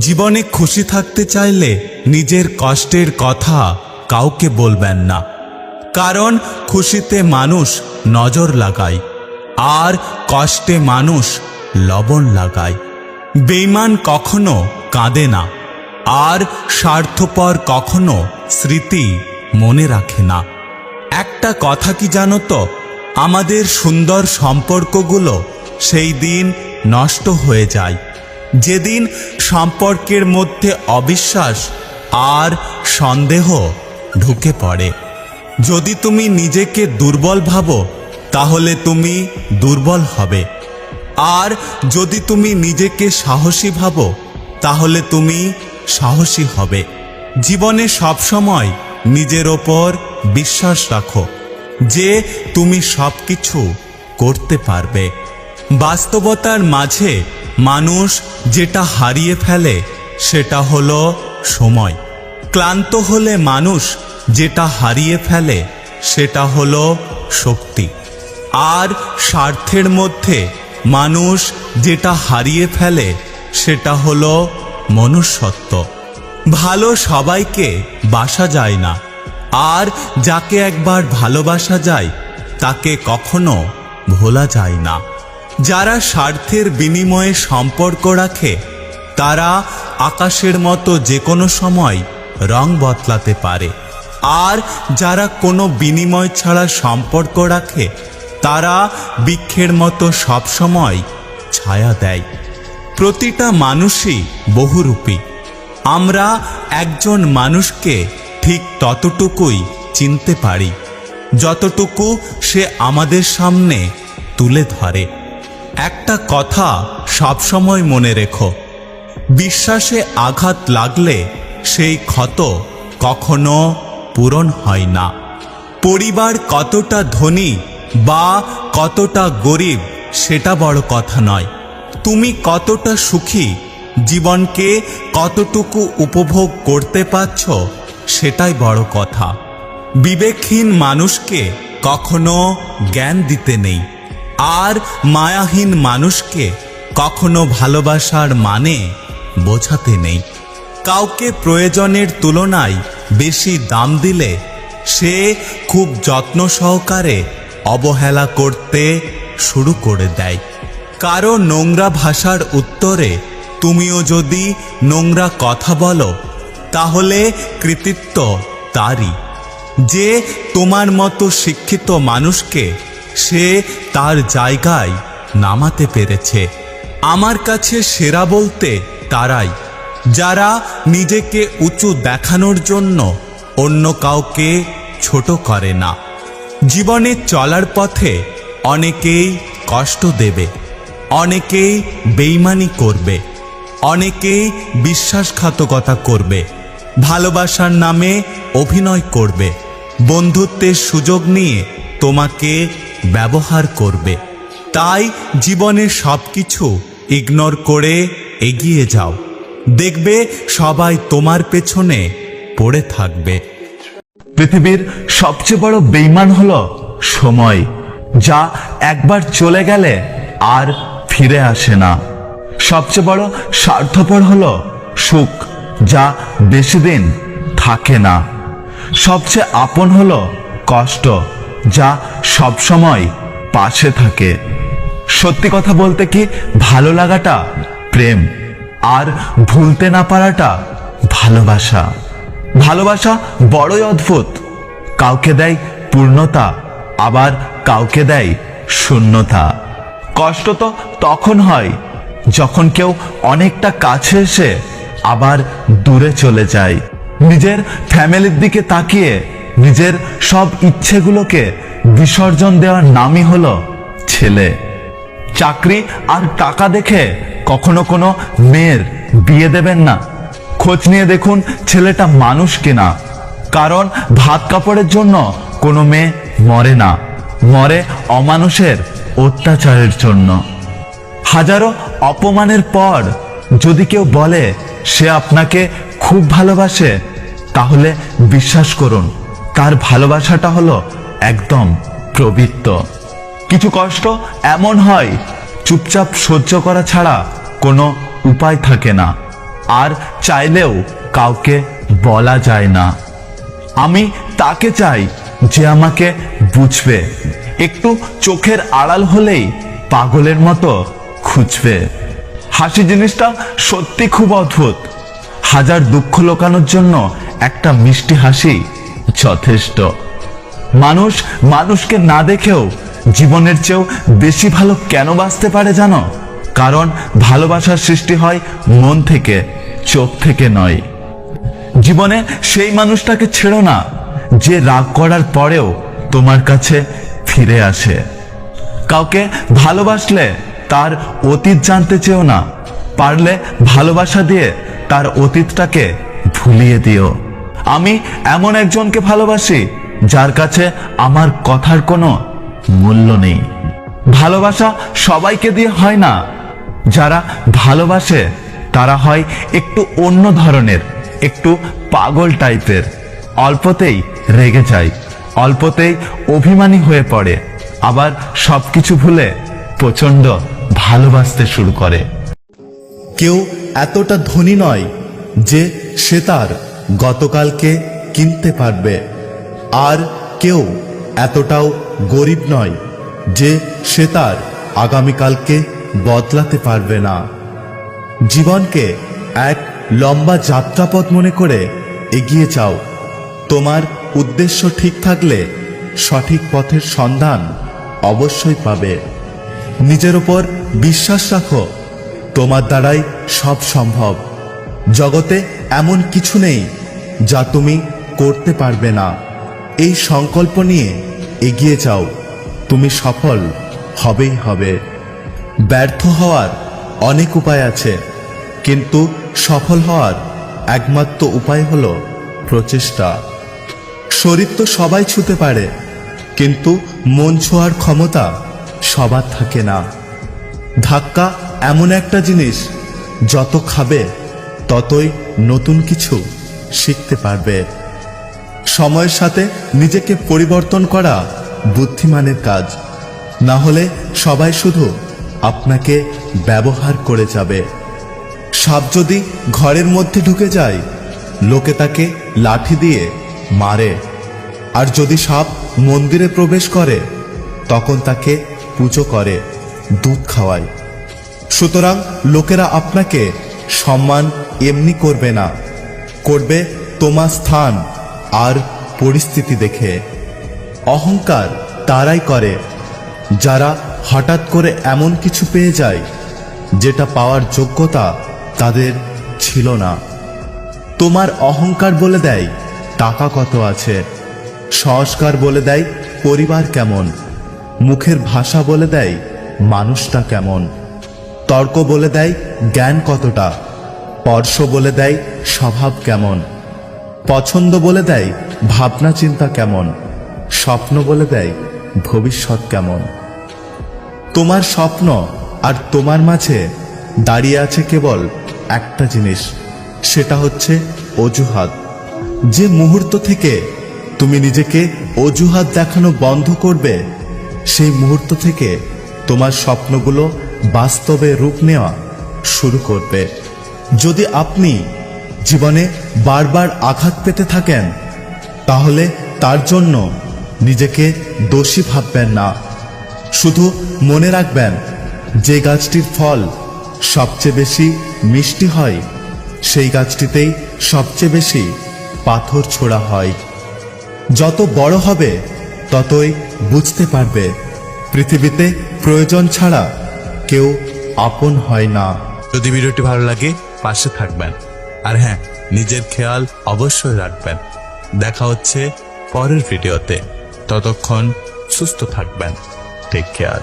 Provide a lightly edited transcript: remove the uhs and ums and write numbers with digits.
জীবনে খুশি থাকতে চাইলে নিজের কষ্টের কথা কাউকে বলবেন না, কারণ খুশিতে মানুষ নজর লাগায় আর কষ্টে মানুষ লবণ লাগায়। বেঈমান কখনো কাঁদে না আর স্বার্থপর কখনো স্মৃতি মনে রাখে না। একটা কথা কি জানো তো, আমাদের সুন্দর সম্পর্কগুলো সেই দিন নষ্ট হয়ে যায় যেদিন সম্পর্কের মধ্যে অবিশ্বাস আর সন্দেহ ঢুকে পড়ে। যদি তুমি নিজেকে দুর্বল ভাবো তাহলে তুমি দুর্বল হবে, আর যদি তুমি নিজেকে সাহসী ভাবো তাহলে তুমি সাহসী হবে। জীবনে সবসময় নিজের ওপর বিশ্বাস রাখো যে তুমি সবকিছু করতে পারবে। বাস্তবতার মাঝে মানুষ যেটা হারিয়ে ফেলে সেটা হলো সময়। ক্লান্ত হলে মানুষ যেটা হারিয়ে ফেলে সেটা হলো শক্তি। আর স্বার্থের মধ্যে মানুষ যেটা হারিয়ে ফেলে সেটা হলো মনুষ্যত্ব। ভালো সবাইকে বাসা যায় না, আর যাকে একবার ভালোবাসা যায় তাকে কখনো ভোলা যায় না। যারা স্বার্থের বিনিময়ে সম্পর্ক রাখে তারা আকাশের মতো যে কোনো সময় রং বদলাতে পারে, আর যারা কোনো বিনিময় ছাড়া সম্পর্ক রাখে তারা বৃক্ষের মতো সবসময় ছায়া দেয়। প্রতিটা মানুষই বহুরূপী। আমরা একজন মানুষকে ঠিক ততটুকুই চিনতে পারি যতটুকু সে আমাদের সামনে তুলে ধরে। একটা কথা সবসময় মনে রেখো, বিশ্বাসে আঘাত লাগলে সেই ক্ষত কখনো পূরণ হয় না। পরিবার কতটা ধনী বা কতটা গরিব সেটা বড় কথা নয়, তুমি কতটা সুখী, জীবনকে কতটুকু উপভোগ করতে পারছ সেটাই বড় কথা। বিবেকহীন মানুষকে কখনো জ্ঞান দিতে নেই, আর মায়াহীন মানুষকে কখনো ভালোবাসার মানে বোঝাতে নেই। কাউকে প্রয়োজনের তুলনায় বেশি দাম দিলে সে খুব যত্ন সহকারে অবহেলা করতে শুরু করে দেয়। কারো নোংরা ভাষার উত্তরে তুমিও যদি নোংরা কথা বলো তাহলে কৃতিত্ব তারই। যে তোমার মতো শিক্ষিত মানুষকে সে তার জায়গায় নামাতে পেরেছে। আমার কাছে সেরা বলতে তারাই যারা নিজেকে উঁচু দেখানোর জন্য অন্য কাউকে ছোট করে না। জীবনে চলার পথে অনেকেই কষ্ট দেবে, অনেকেই বেইমানি করবে, অনেকেই বিশ্বাসঘাতকতা করবে, ভালোবাসার নামে অভিনয় করবে, বন্ধুত্বের সুযোগ নিয়ে তোমাকে ব্যবহার করবে। তাই জীবনের সবকিছু ইগনোর করে এগিয়ে যাও, দেখবে সবাই তোমার পেছনে পড়ে থাকবে। পৃথিবীর সবচেয়ে বড় বেঈমান হলো সময়, যা একবার চলে গেলে আর ফিরে আসে না। সবচেয়ে বড় স্বার্থপর হলো সুখ, যা বেশি দিন থাকে না। সবচেয়ে আপন হলো কষ্ট, যা সবসময় পাশে থাকে। সত্যি কথা বলতে কি, ভালো লাগাটা প্রেম, আর ভুলতে না পারাটা ভালোবাসা। ভালোবাসা বড়ই অদ্ভুত, কাউকে দেয় পূর্ণতা, আবার কাউকে দেয় শূন্যতা। কষ্ট তো তখন হয় যখন কেউ অনেকটা কাছে এসে আবার দূরে চলে যায়। নিজের ফ্যামিলির দিকে তাকিয়ে নিজের সব ইচ্ছেগুলোকে বিসর্জন দেওয়ার নামই হলো ছেলে। চাকরি আর টাকা দেখে কখনো কোনো মেয়ের বিয়ে দেবেন না। খোঁজ নিয়ে দেখুন ছেলেটা মানুষ কিনা, কারণ ভাত কাপড়ের জন্য কোনো মেয়ে মরে না, মরে অমানুষের অত্যাচারের জন্য। হাজারো অপমানের পর যদি কেউ বলে সে আপনাকে খুব ভালোবাসে, তাহলে বিশ্বাস করুন তার ভালোবাসাটা হলো একদম পবিত্র। কিছু কষ্ট এমন হয় চুপচাপ সহ্য করা ছাড়া কোনো উপায় থাকে না। আর চাইলেও কাউকে বলা যায় না। আমি তাকে চাই যে আমাকে বুঝবে, একটু চোখের আড়াল হলেই পাগলের মতো খুঁজবে। হাসি জিনিসটা সত্যি খুব অদ্ভুত। হাজার দুঃখ লোকানোর জন্য একটা মিষ্টি হাসি যথেষ্ট। মানুষ মানুষকে না দেখেও জীবনের চেয়েও বেশি ভালো কেন বাঁচতে পারে জানো? কারণ ভালোবাসার সৃষ্টি হয় মন থেকে, চোখ থেকে নয়। জীবনে সেই মানুষটাকে ছেড়ো না যে রাগ করার পরেও তোমার কাছে ফিরে আসে। কাউকে ভালোবাসলে তার অতীত জানতে চেও না, পারলে ভালোবাসা দিয়ে তার অতীতটাকে ভুলিয়ে দিও। আমি এমন একজনকে ভালোবাসি যার কাছে আমার কথার কোনো মূল্য নেই। ভালোবাসা সবাইকে দিয়ে হয় না। যারা ভালোবাসে তারা হয় একটু অন্য ধরনের, একটু পাগল টাইপের। অল্পতেই রেগে যায়, অল্পতেই অভিমানী হয়ে পড়ে, আবার সবকিছু ভুলে প্রচন্ড ভালোবাসতে শুরু করে। কেউ এতটা ধনী নয় যে সে তার গতকালকে কিনতে পারবে, আর কেউ এতটাও গরিব নয় যে সে তার আগামীকালকে বদলাতে পারবে না। জীবনকে এক লম্বা যাত্রাপথ মনে করে এগিয়ে যাও। তোমার উদ্দেশ্য ঠিক থাকলে সঠিক পথের সন্ধান অবশ্যই পাবে। নিজের উপর বিশ্বাস রাখো, তোমার দ্বারাই সব সম্ভব। জগতে এমন কিছু নেই যা তুমি করতে পারবে না। এই সংকল্প নিয়ে এগিয়ে যাও, তুমি সফল হবেই হবে। ব্যর্থ হওয়ার অনেক উপায় আছে, কিন্তু সফল হওয়ার একমাত্র উপায় হলো প্রচেষ্টা। শরীর তো সবাই ছুঁতে পারে, কিন্তু মন ছোঁয়ার ক্ষমতা সবার থাকে না। ধাক্কা এমন একটা জিনিস, যত খাবে ততই নতুন কিছু শিখতে পারবে। সময়ের সাথে নিজেকে পরিবর্তন করা বুদ্ধিমানের কাজ, না হলে সবাই শুধু আপনাকে ব্যবহার করে যাবে। সাপ যদি ঘরের মধ্যে ঢুকে যায়, লোকে তাকে লাঠি দিয়ে মারে, আর যদি সাপ মন্দিরে প্রবেশ করে তখন তাকে পুজো করে, দুধ খাওয়ায়। সুতরাং লোকেরা আপনাকে সম্মান এমনি করবে না, করবে তোমার স্থান আর পরিস্থিতি দেখে। অহংকার তারাই করে যারা হঠাৎ করে এমন কিছু পেয়ে যায় যেটা পাওয়ার যোগ্যতা তাদের ছিল না। তোমার অহংকার বলে দেয় টাকা কত আছে, সংস্কার বলে দেয় পরিবার কেমন, মুখের ভাষা বলে দেয় মানুষটা কেমন, তর্ক বলে দেয় জ্ঞান কতটা, স্পর্শ বলে দেয় স্বভাব কেমন, পছন্দ বলে দেয় ভাবনা চিন্তা কেমন, স্বপ্ন বলে দেয় ভবিষ্যৎ কেমন। তোমার স্বপ্ন আর তোমার মাঝে দাঁড়িয়ে আছে কেবল একটা জিনিস, সেটা হচ্ছে অজুহাত। যে মুহূর্ত থেকে তুমি নিজেকে অজুহাত দেখানো বন্ধ করবে, সেই মুহূর্ত থেকে তোমার স্বপ্নগুলো বাস্তবে রূপ নেওয়া শুরু করবে। যদি আপনি জীবনে বারবার আঘাত পেতে থাকেন, তাহলে তার জন্য নিজেকে দোষী ভাববেন না। শুধু মনে রাখবেন, যে গাছটির ফল সবচেয়ে বেশি মিষ্টি হয়, সেই গাছটিতেই সবচেয়ে বেশি পাথর ছোড়া হয়। যত বড় হবে ততই বুঝতে পারবে পৃথিবীতে প্রয়োজন ছাড়া কেউ আপন হয় না। যদি ভিডিওটি ভালো লাগে পাশে থাকবেন, আর হ্যাঁ, নিজের খেয়াল অবশ্যই রাখবেন। দেখা হচ্ছে পরের ভিডিওতে, ততক্ষণ সুস্থ থাকবেন। Take care.